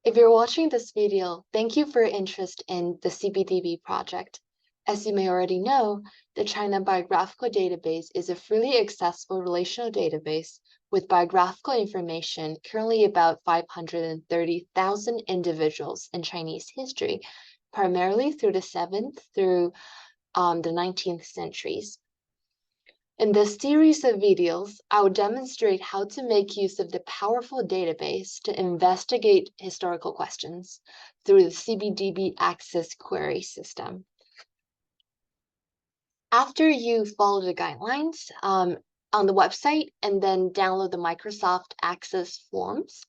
If you're watching this video, thank you for your interest in the CBDB project. As you may already know, the China Biographical Database is a freely accessible relational database with biographical information currently about 530,000 individuals in Chinese history, primarily through the 7th through the 19th centuries. In this series of videos, I will demonstrate how to make use of the powerful database to investigate historical questions through the CBDB Access query system. After you follow the guidelines on the website and then download the Microsoft Access forms,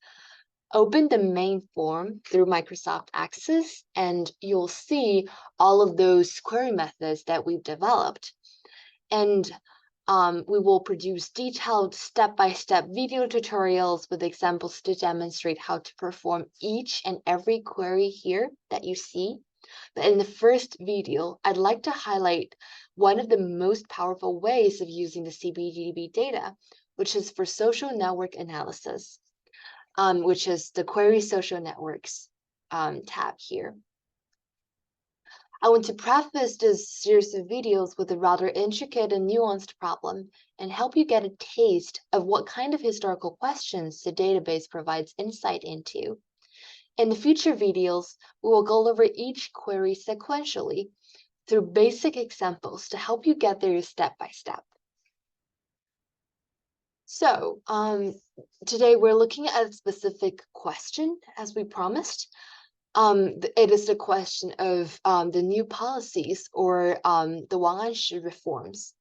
open the main form through Microsoft Access and you'll see all of those query methods that we've developed. And we will produce detailed step-by-step video tutorials with examples to demonstrate how to perform each and every query here that you see. But in the first video, I'd like to highlight one of the most powerful ways of using the CBDB data, which is for social network analysis, which is the Query Social Networks tab here. I want to preface this series of videos with a rather intricate and nuanced problem and help you get a taste of what kind of historical questions the database provides insight into. In the future videos, we will go over each query sequentially through basic examples to help you get there step by step. So today we're looking at a specific question, as we promised. It is the question of the new policies or the Wang Anshi reforms.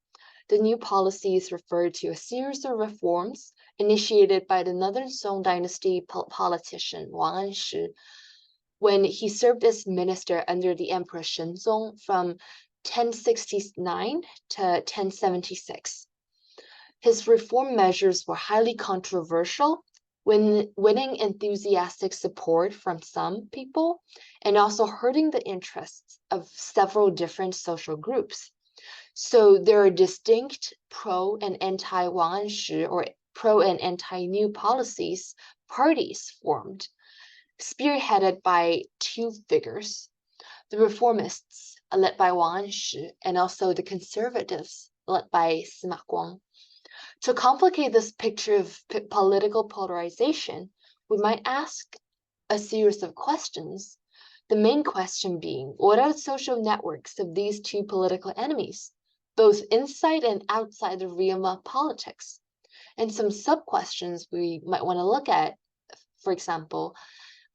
The new policies refer to a series of reforms initiated by the Northern Song Dynasty politician Wang Anshi when he served as minister under the Emperor Shenzong from 1069 to 1076. His reform measures were highly controversial, winning enthusiastic support from some people and also hurting the interests of several different social groups. So there are distinct pro and anti-Wang Anshi or pro and anti-new policies parties formed, spearheaded by two figures, the reformists led by Wang Anshi and also the conservatives led by Sima Guang. To complicate this picture of political polarization, we might ask a series of questions. The main question being, what are the social networks of these two political enemies, both inside and outside the realm of politics? And some sub-questions we might want to look at, for example,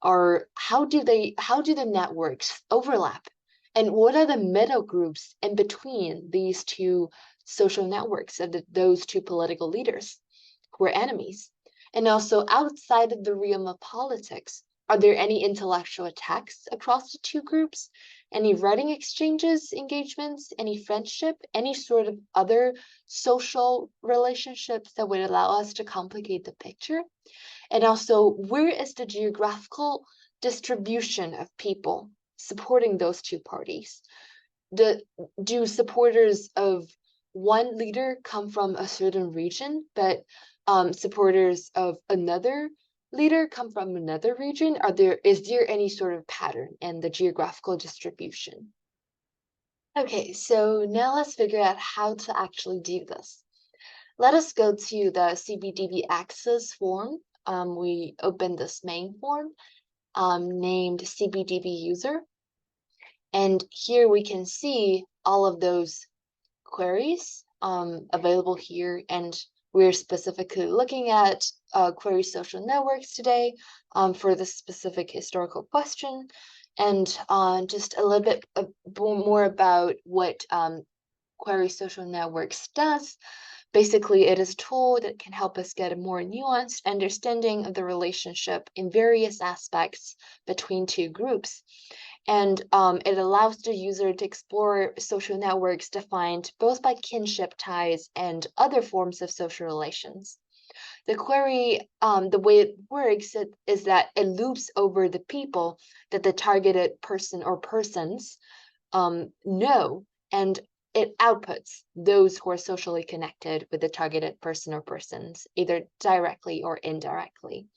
are how do the networks overlap? And what are the middle groups in between these two social networks of those two political leaders who are enemies? And also outside of the realm of politics, are there any intellectual attacks across the two groups? Any writing exchanges, engagements, any friendship, any sort of other social relationships that would allow us to complicate the picture? And also, where is the geographical distribution of people supporting those two parties? Do supporters of one leader come from a certain region, but supporters of another leader come from another region? Is there any sort of pattern in the geographical distribution? Okay, so now let's figure out how to actually do this. Let us go to the CBDB Access form. We open this main form named CBDB User. And here we can see all of those queries available here, and we're specifically looking at query social networks today for this specific historical question, and just a little bit more about what query social networks does. Basically, it is a tool that can help us get a more nuanced understanding of the relationship in various aspects between two groups. And it allows the user to explore social networks defined both by kinship ties and other forms of social relations. The query, the way it works is that it loops over the people that the targeted person or persons know, and it outputs those who are socially connected with the targeted person or persons, either directly or indirectly.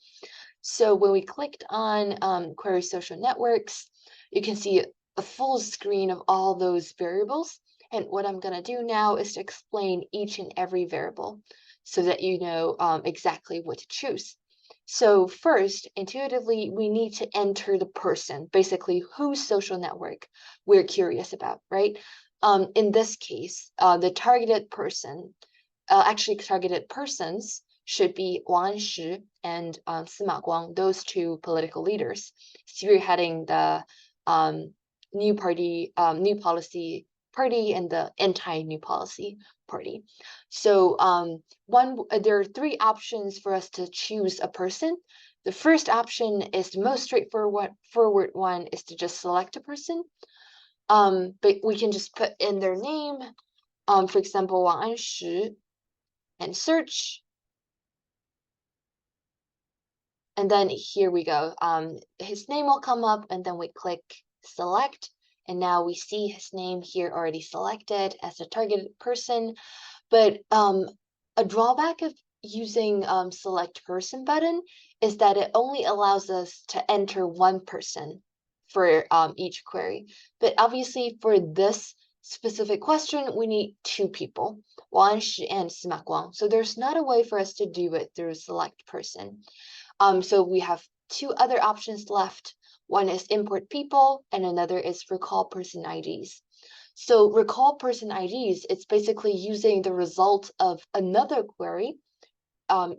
So when we clicked on query social networks, you can see a full screen of all those variables. And what I'm going to do now is to explain each and every variable so that you know exactly what to choose. So first, intuitively, we need to enter the person, basically whose social network we're curious about, right? In this case, the targeted person, actually targeted persons should be Wang Anshi and Sima Guang, those two political leaders, spearheading the new policy party and the anti-new policy party. So there are three options for us to choose a person. The first option is the most forward one is to just select a person. But we can just put in their name, for example, Wang Anshi, and search. And then here we go. His name will come up, and then we click select. And now we see his name here already selected as a targeted person. But a drawback of using select person button is that it only allows us to enter one person for each query. But obviously for this specific question, we need two people, Wang Shi and Sima Guang. So there's not a way for us to do it through select person. So we have two other options left. One is import people and another is recall person IDs. So recall person IDs, it's basically using the result of another query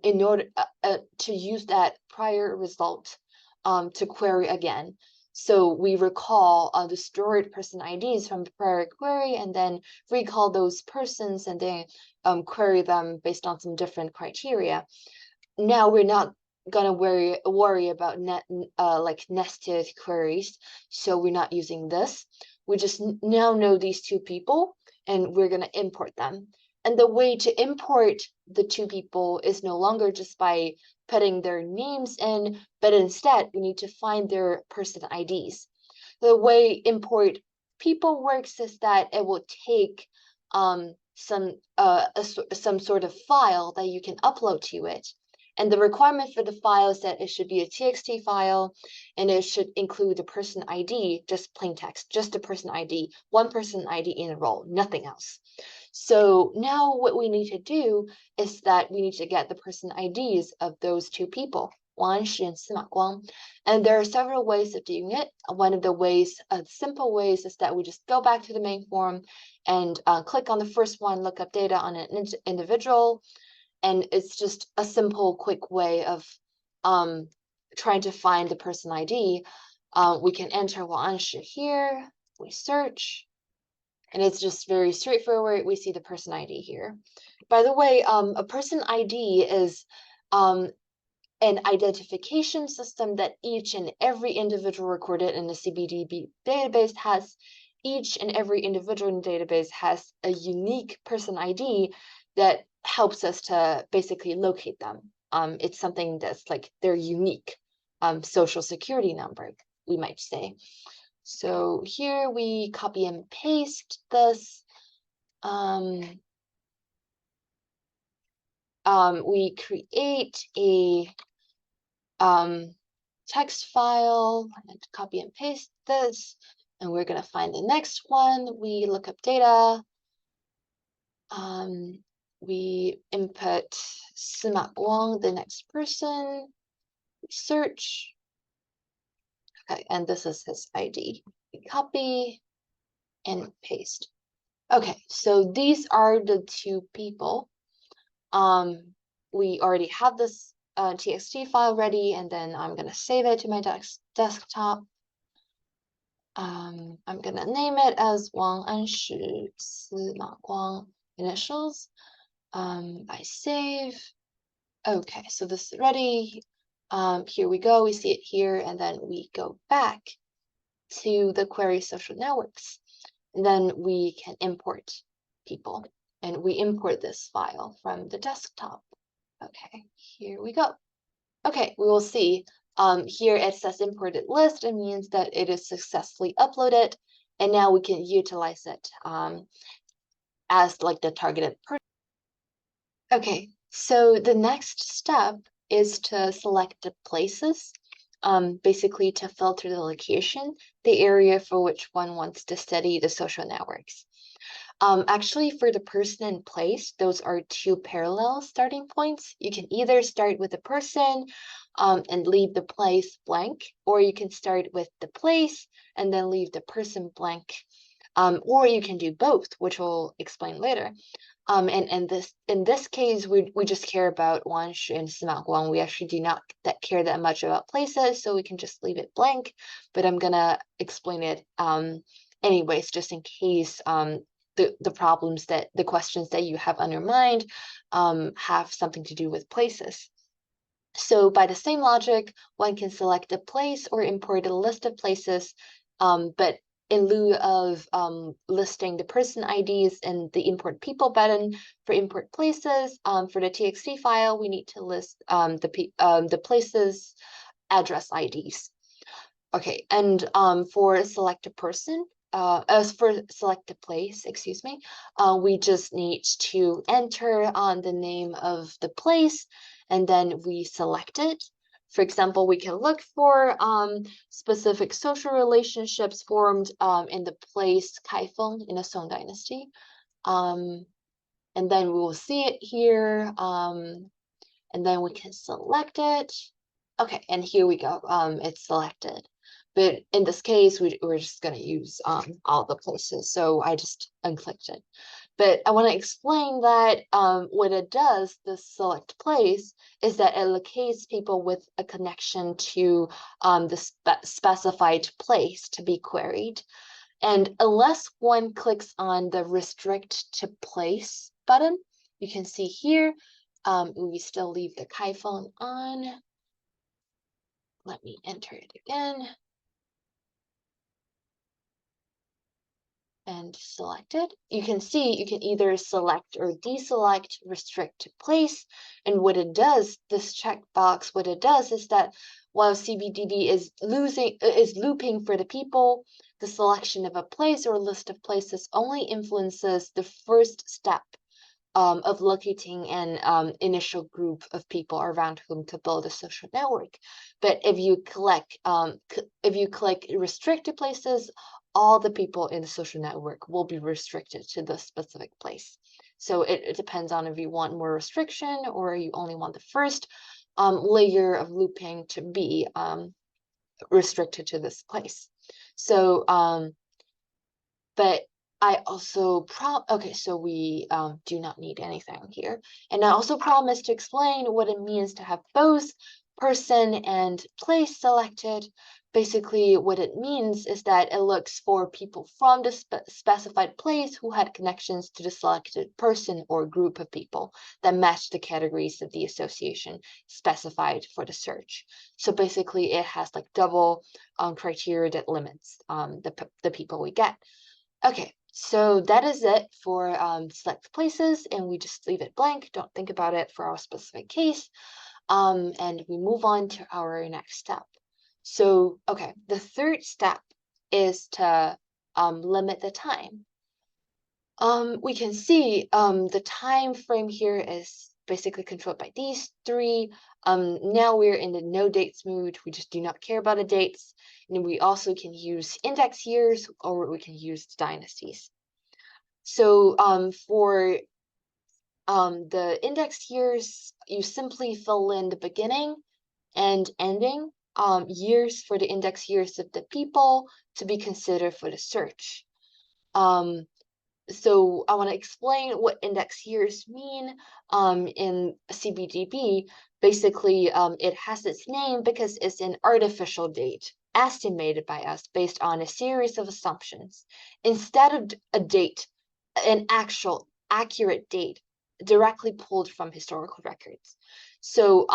in order to use that prior result to query again. So we recall the stored person IDs from the prior query and then recall those persons and then query them based on some different criteria. Now we're not gonna worry about like nested queries, so we're not using this. We just now know these two people and we're gonna import them. And the way to import the two people is no longer just by putting their names in, but instead we need to find their person IDs. The way import people works is that it will take some sort of file that you can upload to it. And the requirement for the file is that it should be a TXT file and it should include the person ID, just plain text, just the person ID, one person ID in a row, nothing else. So now what we need to do is that we need to get the person IDs of those two people, Wang Shi and Sima Guang. And there are several ways of doing it. One of the ways, simple ways, is that we just go back to the main form and click on the first one, look up data on an individual. And it's just a simple, quick way of trying to find the person ID. We can enter Wang Anshi here, we search, and it's just very straightforward. We see the person ID here. By the way, a person ID is an identification system that each and every individual recorded in the CBDB database has. Each and every individual in the database has a unique person ID that helps us to basically locate them. It's something that's like their unique social security number, we might say. So here we copy and paste this. We create a text file and copy and paste this, and we're gonna find the next one. We look up data. We input Sima Guang, the next person, we search. Okay, and this is his ID. We copy and paste. Okay, so these are the two people. We already have this TXT file ready, and then I'm gonna save it to my desktop. I'm gonna name it as Wang Anshi Sima Guang initials. I save. Okay, so this is ready. Here we go, we see it here, and then we go back to the query social networks. And then we can import people, and we import this file from the desktop. Okay, here we go. Okay, we will see. Here it says imported list. It means that it is successfully uploaded, and now we can utilize it as like the targeted person. Okay, so the next step is to select the places, basically to filter the location, the area for which one wants to study the social networks. Actually, for the person and place, those are two parallel starting points. You can either start with the person and leave the place blank, or you can start with the place and then leave the person blank. Or you can do both, which we'll explain later. And in this case, we just care about Wan Shi and Sima Guang. We actually do not care that much about places, so we can just leave it blank. But I'm gonna explain it anyways, just in case the problems that the questions that you have on your mind have something to do with places. So by the same logic, one can select a place or import a list of places, but in lieu of listing the person IDs and the import people button for import places, for the TXT file, we need to list the places address IDs. Okay, and for select a person, as for select a place, excuse me, we just need to enter on the name of the place, and then we select it. For example, we can look for specific social relationships formed in the place Kaifeng in the Song Dynasty. And then we will see it here, and then we can select it. Okay, and here we go, it's selected. But in this case, we're just gonna use all the places, so I just unclicked it. But I want to explain that what it does, this select place, is that it locates people with a connection to the specified place to be queried. And unless one clicks on the restrict to place button, you can see here, we still leave the Kaifeng on. Let me enter it again. And select it. You can see you can either select or deselect restrict to place. And what it does, this checkbox, what it does is that while CBDB is looping for the people, the selection of a place or list of places only influences the first step of locating an initial group of people around whom to build a social network. But if you click restricted places, all the people in the social network will be restricted to the specific place. So it depends on if you want more restriction or you only want the first layer of looping to be restricted to this place. So, but I also okay, so we do not need anything here. And I also promised to explain what it means to have both person and place selected. Basically, what it means is that it looks for people from the specified place who had connections to the selected person or group of people that match the categories of the association specified for the search. So basically, it has like double criteria that limits the people we get. Okay, so that is it for select places, and we just leave it blank. Don't think about it for our specific case. And we move on to our next step. So, okay, the third step is to limit the time. We can see the time frame here is basically controlled by these three. Now we're in the no dates mood. We just do not care about the dates. And we also can use index years, or we can use dynasties. So for the index years, you simply fill in the beginning and ending years for the index years of the people to be considered for the search. So I want to explain what index years mean in CBDB. Basically, it has its name because it's an artificial date estimated by us based on a series of assumptions. Instead of a date, an actual accurate date directly pulled from historical records. So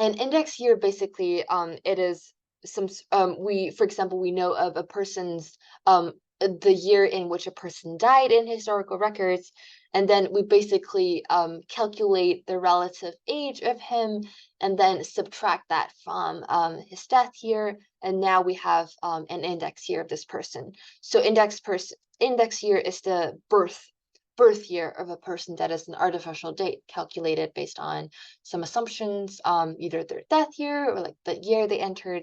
an index year basically it is some for example, we know of a person's the year in which a person died in historical records, and then we basically calculate the relative age of him and then subtract that from his death year, and now we have an index year of this person. So index year is the birth birth year of a person that is an artificial date calculated based on some assumptions, either their death year or like the year they entered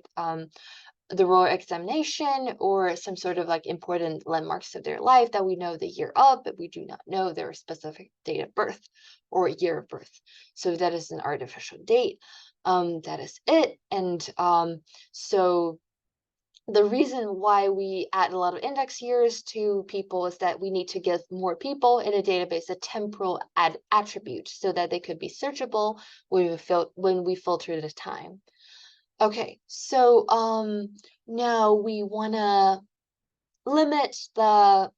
the royal examination, or some sort of like important landmarks of their life that we know the year of, but we do not know their specific date of birth or year of birth. So that is an artificial date. That is it. And so the reason why we add a lot of index years to people is that we need to give more people in a database a temporal attribute so that they could be searchable when we filter the time. Okay, so now we want to limit the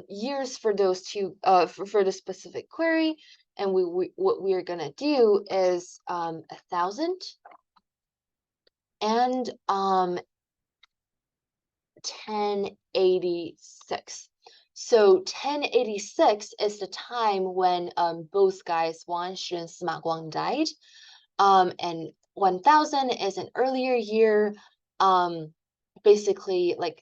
years for those two for the specific query, and what we are going to do is 1,000 and 1086. So 1086 is the time when both guys Wang Xun and Sima Guang died. And 1000 is an earlier year, basically like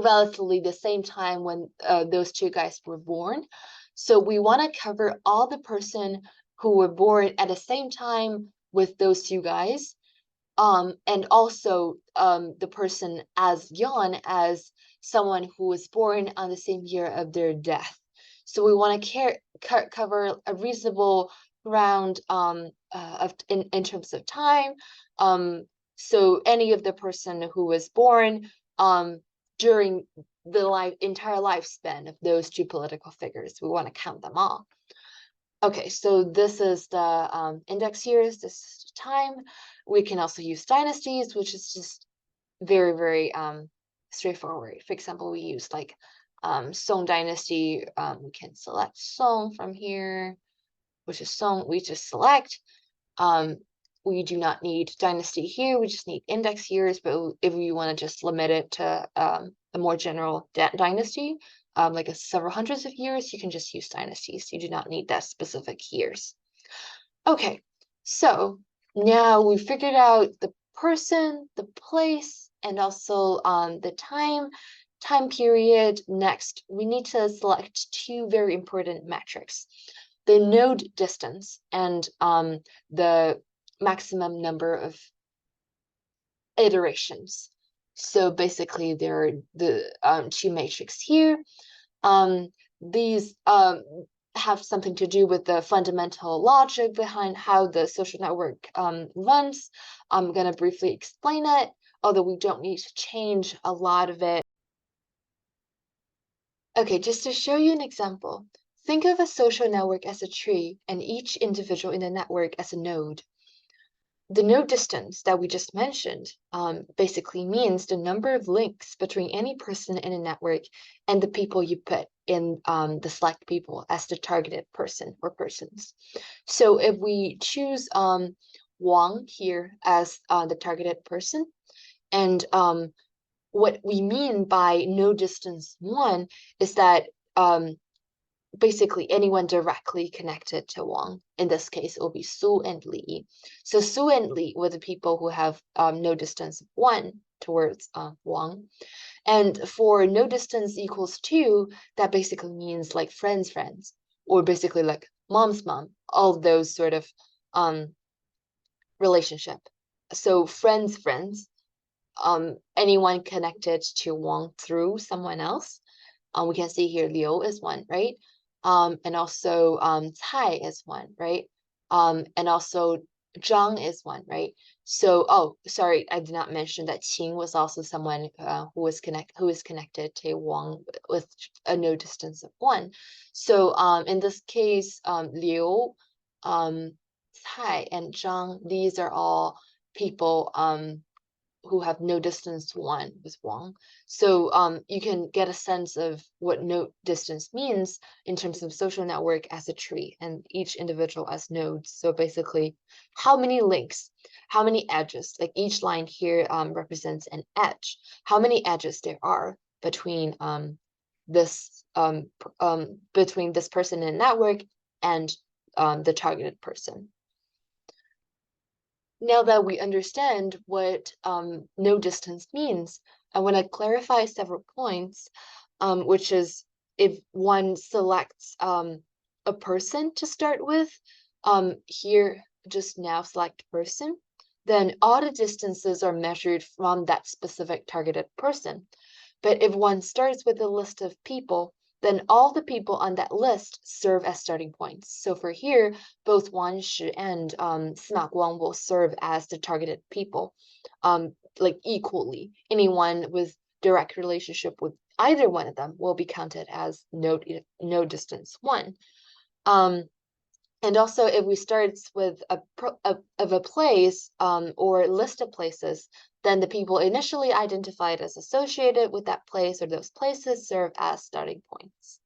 relatively the same time when those two guys were born. So we want to cover all the person who were born at the same time with those two guys, and also the person as young as someone who was born on the same year of their death. So we want to cover a reasonable round in terms of time. So any of the person who was born during the entire lifespan of those two political figures, we want to count them all. Okay, so this is the index years, this is the time. We can also use dynasties, which is just very, very straightforward. For example, we use like Song Dynasty. We can select Song from here, which is Song. We just select. We do not need dynasty here. We just need index years. But if we want to just limit it to a more general dynasty, like several hundreds of years, you can just use dynasties. You do not need that specific years. Okay, so now we figured out the person, the place, and also the time period. Next, we need to select two very important metrics: the node distance and the maximum number of iterations. So basically, there are the two matrices here. These have something to do with the fundamental logic behind how the social network runs. I'm going to briefly explain it, although we don't need to change a lot of it. Okay, just to show you an example, think of a social network as a tree and each individual in the network as a node. The node distance that we just mentioned basically means the number of links between any person in a network and the people you put in the select people as the targeted person or persons. So if we choose Wang here as the targeted person, and what we mean by node distance 1 is that basically anyone directly connected to Wang. In this case, it will be Su and Li. So Su and Li were the people who have node distance 1 towards Wang. And for node distance equals 2, that basically means like friends, or basically like mom's mom, all those sort of relationship. So friends, anyone connected to Wang through someone else. We can see here Liu is 1, right? And also Cai is 1, right? And also Zhang is 1, right? So, oh, sorry, I did not mention that Qing was also someone who is connected to Wang with a node distance of 1. So, in this case, Liu, Cai, and Zhang, these are all people who have node distance 1 with Wang. So you can get a sense of what node distance means in terms of social network as a tree and each individual as nodes. So basically, how many links, how many edges, like each line here represents an edge, how many edges there are between this person in a network and the targeted person. Now that we understand what node distance means, I want to clarify several points, which is if one selects a person to start with, here just now select person, then all the distances are measured from that specific targeted person. But if one starts with a list of people, then all the people on that list serve as starting points. So for here, both Wang Shi and Sima Guang will serve as the targeted people, like equally. Anyone with direct relationship with either one of them will be counted as node distance 1. And also, if we start with a place or list of places, then the people initially identified as associated with that place or those places serve as starting points,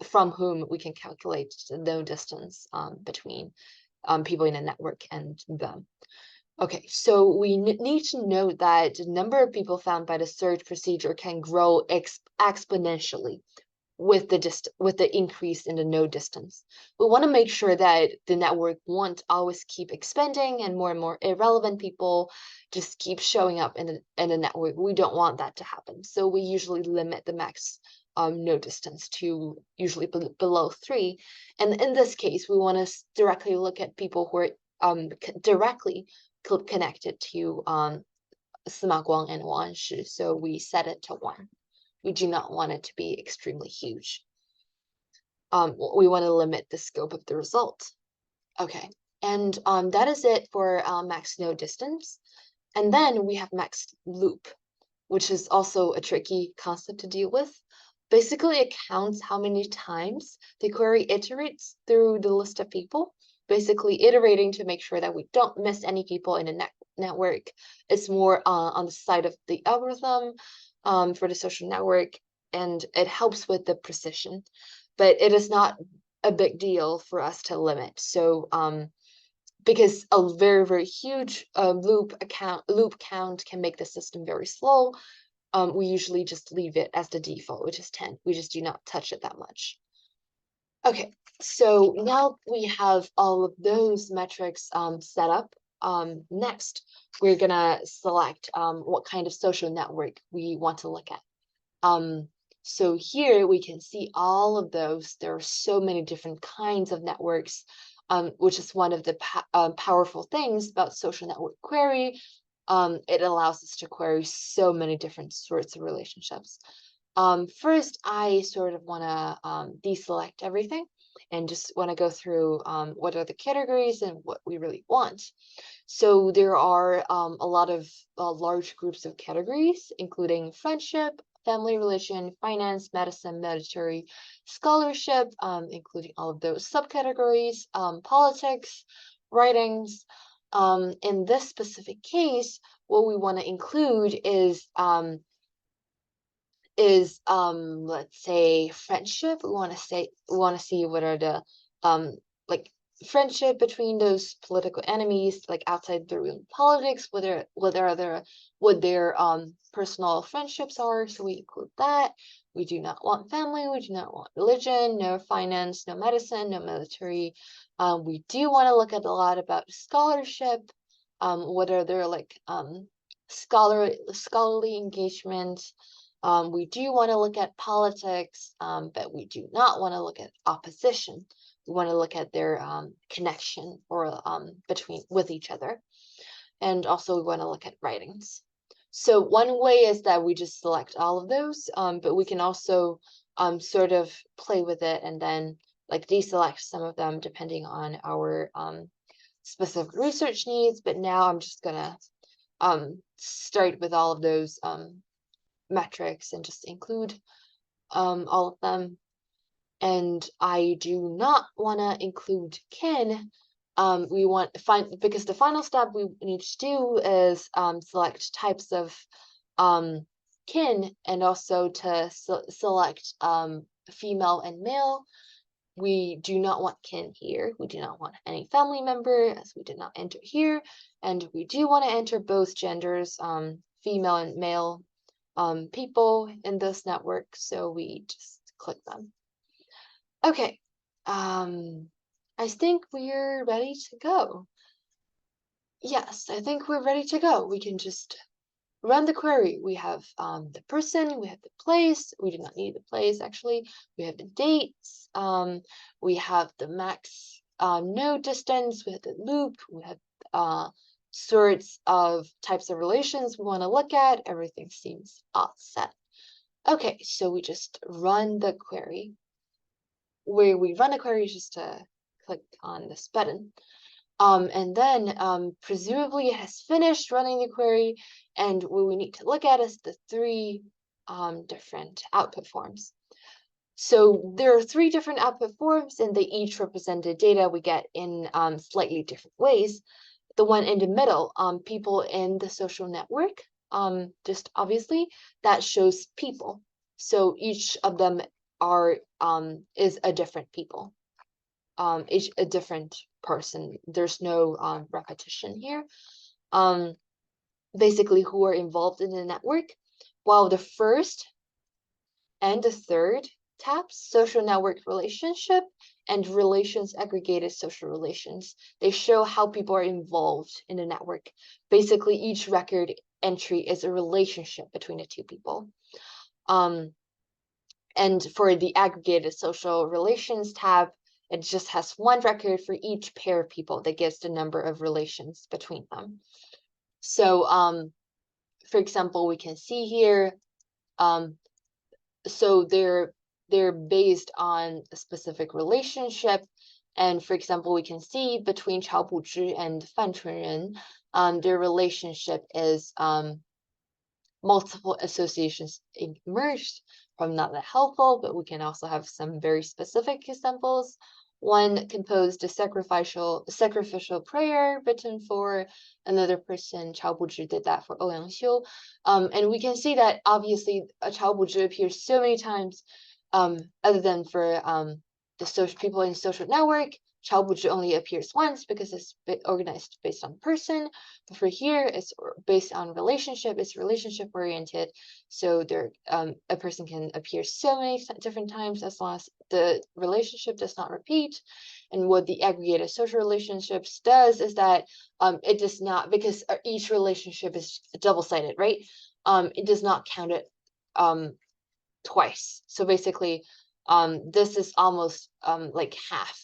from whom we can calculate the node distance between people in a network and them. Okay, so we need to note that the number of people found by the search procedure can grow exponentially with the increase in the node distance. We want to make sure that the network won't always keep expanding and more irrelevant people just keep showing up in the network. We don't want that to happen. So we usually limit the max node distance to usually below 3. And in this case, we want to directly look at people who are directly connected to Sima Guang and Wang Shi. So we set it to 1. We do not want it to be extremely huge. We want to limit the scope of the result. Okay, and that is it for max node distance. And then we have max loop, which is also a tricky concept to deal with. Basically, it counts how many times the query iterates through the list of people, basically iterating to make sure that we don't miss any people in a network. It's more on the side of the algorithm for the social network, and it helps with the precision, but it is not a big deal for us to limit. So because a very huge loop count can make the system very slow, we usually just leave it as the default, which is 10. We just do not touch it that much. Okay, so now we have all of those metrics set up. Next, we're gonna select what kind of social network we want to look at. So here we can see all of those. There are so many different kinds of networks, which is one of the powerful things about social network query. It allows us to query so many different sorts of relationships. First, I sort of want to deselect everything and just want to go through what are the categories and what we really want. So there are a lot of large groups of categories, including friendship, family relation, finance, medicine, military, scholarship, including all of those subcategories, politics, writings. In this specific case, what we want to include is let's say friendship. We want to see what are the like friendship between those political enemies, like outside the real politics, what their personal friendships are. So we include that. We do not want family, we do not want religion, no finance, no medicine, no military. We do want to look at a lot about scholarship, what are their like scholarly engagement. We do want to look at politics, but we do not want to look at opposition. We want to look at their connection or with each other. And also we want to look at writings. So one way is that we just select all of those, but we can also sort of play with it and then like deselect some of them depending on our specific research needs. But now I'm just gonna start with all of those metrics and just include all of them. And I do not want to include kin. We want to find, because the final step we need to do is select types of kin and also to select female and male. We do not want kin here. We do not want any family member, as we did not enter here. And we do want to enter both genders, female and male people in this network. So we just click them. Okay, I think we're ready to go. Yes, I think we're ready to go. We can just run the query. We have the person, we have the place. We do not need the place actually. We have the dates. We have the max node distance. We have the loop. We have sorts of types of relations we want to look at. Everything seems all set. Okay, so we just run the query. Where we run a query is just to click on this button. And then presumably it has finished running the query, and what we need to look at is the three different output forms. So there are three different output forms, and they each represent the data we get in slightly different ways. The one in the middle, people in the social network, just obviously, that shows people. So each of them is a different people. Each a different person. There's no repetition here. Basically who are involved in the network, while the first and the third tabs, social network relationship and relations aggregated social relations, they show how people are involved in the network. Basically, each record entry is a relationship between the two people. And for the aggregated social relations tab, it just has one record for each pair of people that gives the number of relations between them. So, for example, we can see here, so they're based on a specific relationship. And for example, we can see between Chao Buzhi and Fan Chunren, their relationship is multiple associations emerged from not that helpful, but we can also have some very specific examples. One composed a sacrificial prayer written for another person. Chao Buzhi did that for Ouyang Xiu. And we can see that obviously Chao Buzhi appears so many times, other than for the social people in social network. Chao Buzhi only appears once because it's organized based on person. But for here, it's based on relationship. It's relationship oriented. So there, a person can appear so many different times as long as the relationship does not repeat. And what the aggregated social relationships does is that it does not, because each relationship is double-sided, right? It does not count it twice. So basically, this is almost like half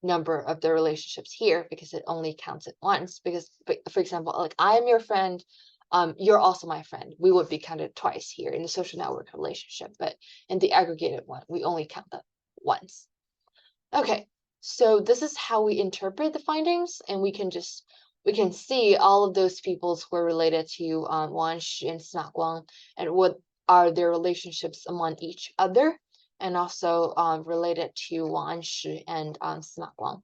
number of the relationships here, because it only counts it once. Because, for example, like I'm your friend, you're also my friend. We would be counted twice here in the social network relationship, but in the aggregated one, we only count that once. Okay, so this is how we interpret the findings, and we can see all of those peoples who are related to Wang Shi and Sima Guang, and what are their relationships among each other, and also related to Wang Shi and Sima Guang.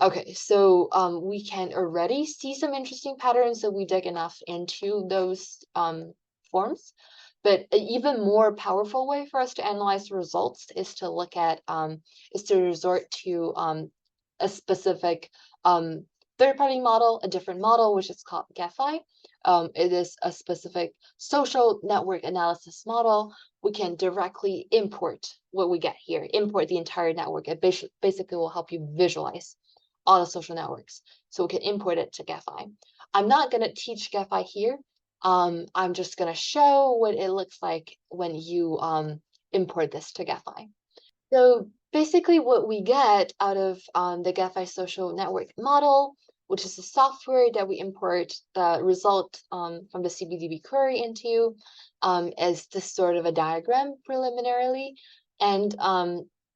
Okay, so we can already see some interesting patterns that we dig enough into those forms. But an even more powerful way for us to analyze the results is to look at is to resort to a specific third-party model, a different model, which is called GAFI. It is a specific social network analysis model. We can directly import what we get here, import the entire network. It basically will help you visualize all the social networks. So we can import it to GAFI. I'm not going to teach GAFI here. I'm just going to show what it looks like when you import this to GAFI. So basically what we get out of the GAFI social network model, which is the software that we import the result from the CBDB query into, is this sort of a diagram preliminarily. And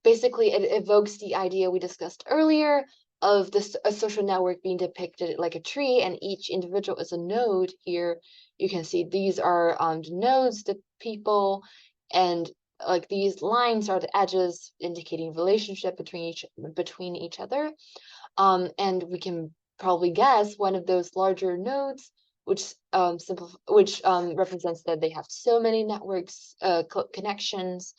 basically it evokes the idea we discussed earlier of a social network being depicted like a tree, and each individual is a node. Here you can see these are the nodes, the people, and like these lines are the edges indicating relationship between each other. And we can probably guess one of those larger nodes, which represents that they have so many networks connections.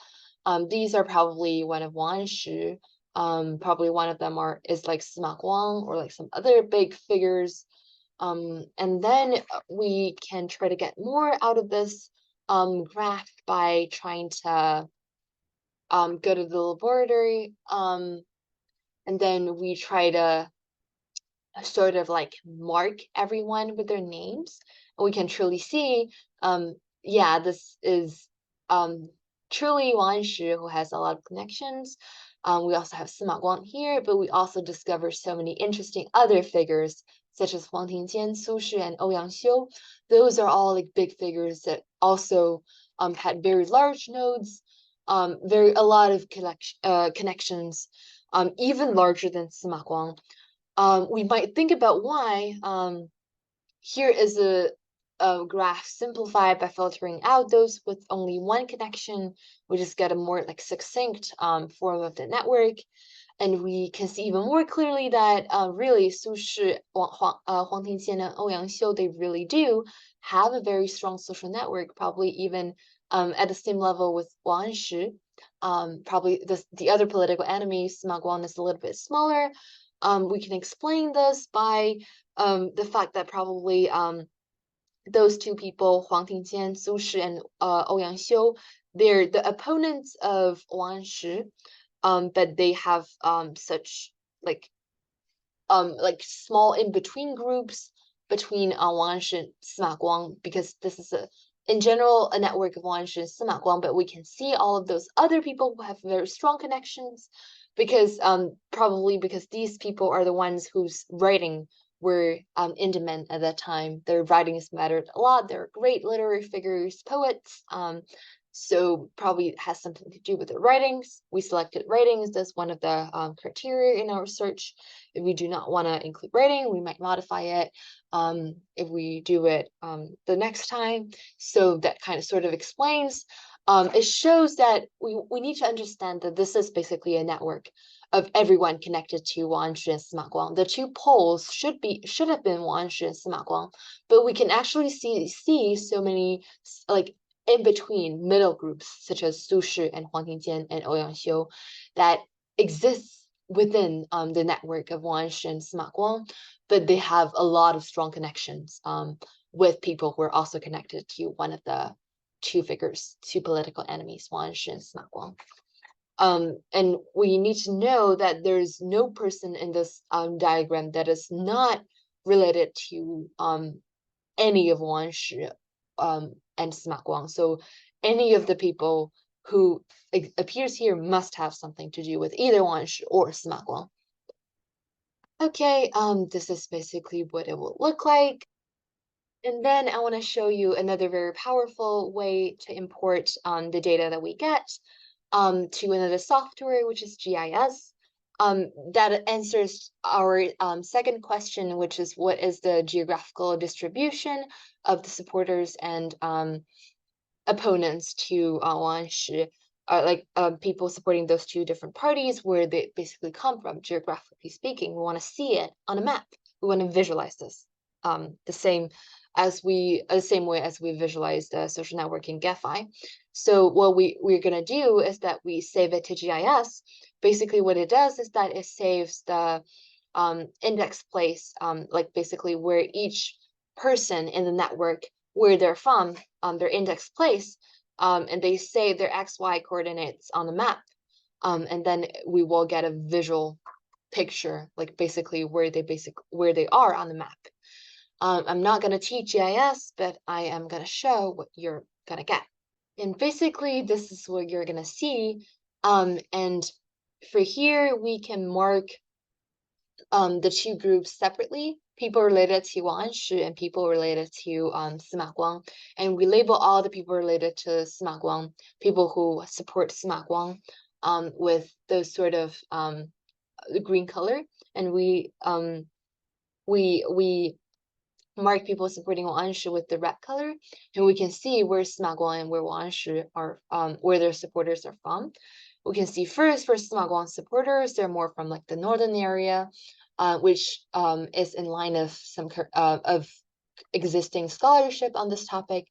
These are probably one of Wang Shi. Probably one of them is like Sima Guang or like some other big figures. And then we can try to get more out of this graph by trying to go to the laboratory, and then we try to sort of like mark everyone with their names. And we can truly see, yeah, this is truly Wang Shi, who has a lot of connections. We also have Sima Guang here, but we also discover so many interesting other figures, such as Huang Tingjian, Su Shi, and Ouyang Xiu. Those are all like big figures that also had very large nodes, a lot of connections, even larger than Sima Guang. We might think about why. Here is a graph simplified by filtering out those with only one connection. We just get a more like succinct form of the network. And we can see even more clearly that really Su Shi, Huang Tingjian, and Ouyang Xiu, they really do have a very strong social network, probably even at the same level with Wang Shi. Probably the other political enemy, Sima Guang, is a little bit smaller. We can explain this by the fact that probably those two people, Huang Tingjian, Su Shi, and Ouyang Xiu, they're the opponents of Wang Shi, but they have such like small in between groups between Wang Shi and Sima Guang, because this is in general a network of Wang Shi and Sima Guang, but we can see all of those other people who have very strong connections, because probably because these people are the ones whose writing were in demand at that time. Their writings mattered a lot. They're great literary figures, poets. So probably it has something to do with the writings. We selected writings as one of the criteria in our search. If we do not want to include writing, we might modify it if we do it the next time. So that kind of sort of explains. It shows that we need to understand that this is basically a network of everyone connected to Wang Shi and Sima Guang. The two poles should have been Wang Shi and Sima Guang, but we can actually see so many like in between middle groups such as Su Shi and Huang Tingjian and Ouyang Xiu that exists within the network of Wang Shi and Sima Guang, but they have a lot of strong connections with people who are also connected to one of the two political enemies, Wang Shi and Sima Guang. And we need to know that there's no person in this diagram that is not related to any of Wang Shi and Sima Guang. So any of the people who appears here must have something to do with either Wang Shi or Sima Guang. Okay, this is basically what it will look like. And then I want to show you another very powerful way to import the data that we get to another software, which is GIS. That answers our second question, which is what is the geographical distribution of the supporters and opponents to Wang Shi, people supporting those two different parties, where they basically come from, geographically speaking. We want to see it on a map. We want to visualize this the same way as we visualize the social network in GEFI. So what we're gonna do is that we save it to GIS. Basically, what it does is that it saves the index place, like basically where each person in the network, where they're from, their index place, and they save their XY coordinates on the map. And then we will get a visual picture, like basically where they are on the map. I'm not going to teach GIS, but I am going to show what you're going to get. And basically, this is what you're going to see. And for here, we can mark the two groups separately, people related to Wang Shi and people related to Sima Guang. And we label all the people related to Sima Guang, people who support Sima Guang, with those sort of the green color. And we mark people supporting Wang Shi with the red color, and we can see where Sima Guang and where Wang Shi are, where their supporters are from. We can see first for Sima Guang supporters, they're more from like the northern area, which is in line of some of existing scholarship on this topic.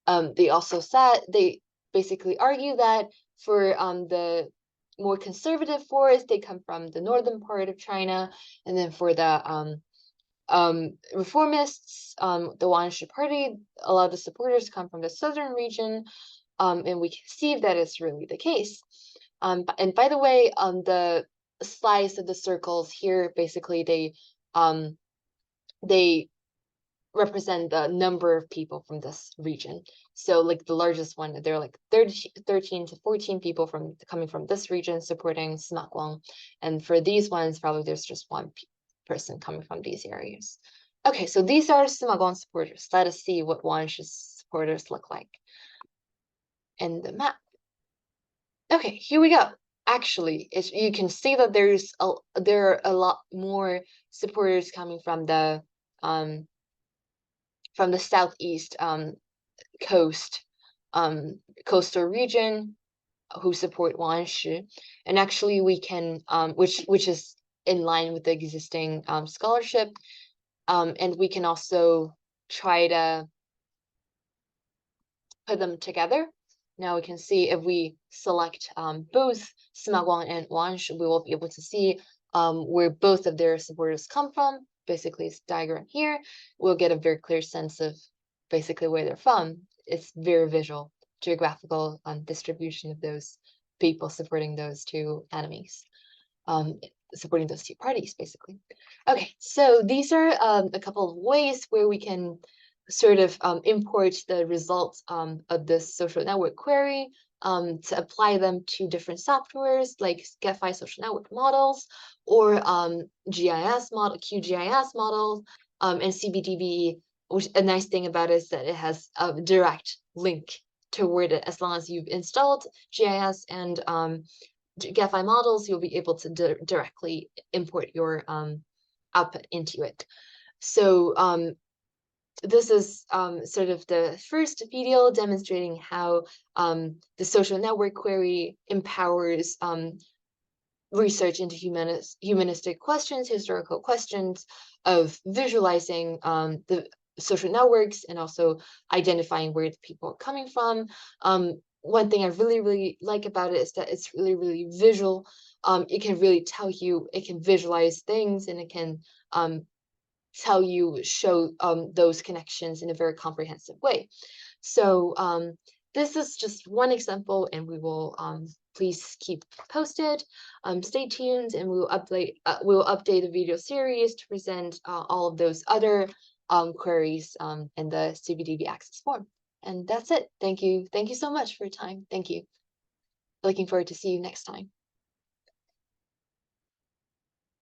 They basically argue that for the more conservative forests, they come from the northern part of China, and then for the reformists, the Wang Shi party, a lot of the supporters come from the southern region, and we can see if that is really the case. And by the way, the size of the circles here, basically they they represent the number of people from this region. So like the largest one, they're like 13 to 14 people coming from this region supporting Smakwang. And for these ones, probably there's just one person coming from these areas. Okay, so these are Smakwang supporters. Let us see what Wanshi's supporters look like in the map. Okay, here we go. Actually, you can see that there are a lot more supporters coming from the southeast coast coastal region who support Wanshi, and actually we can which is in line with the existing scholarship, and we can also try to put them together. Now we can see if we select both Smaguang and Wanshi, we will be able to see where both of their supporters come from. Basically, it's diagram here. We'll get a very clear sense of basically where they're from. It's very visual, geographical distribution of those people supporting those two enemies, supporting those two parties, basically. Okay, so these are a couple of ways where we can sort of import the results of this social network query to apply them to different softwares like GetFi social network models or GIS model, QGIS models, and CBDB, which a nice thing about it is that it has a direct link toward it. As long as you've installed GIS and GetFi models, you'll be able to directly import your output into it. So this is sort of the first video demonstrating how the social network query empowers research into humanistic questions, historical questions of visualizing the social networks and also identifying where the people are coming from. One thing I really, really like about it is that it's really, really visual. It can really tell you, it can visualize things, and it can show those connections in a very comprehensive way. So this is just one example, and we will please keep posted. Stay tuned, and we will update the video series to present all of those other queries in the CBDB access form. And that's it. Thank you. Thank you so much for your time. Thank you. Looking forward to see you next time.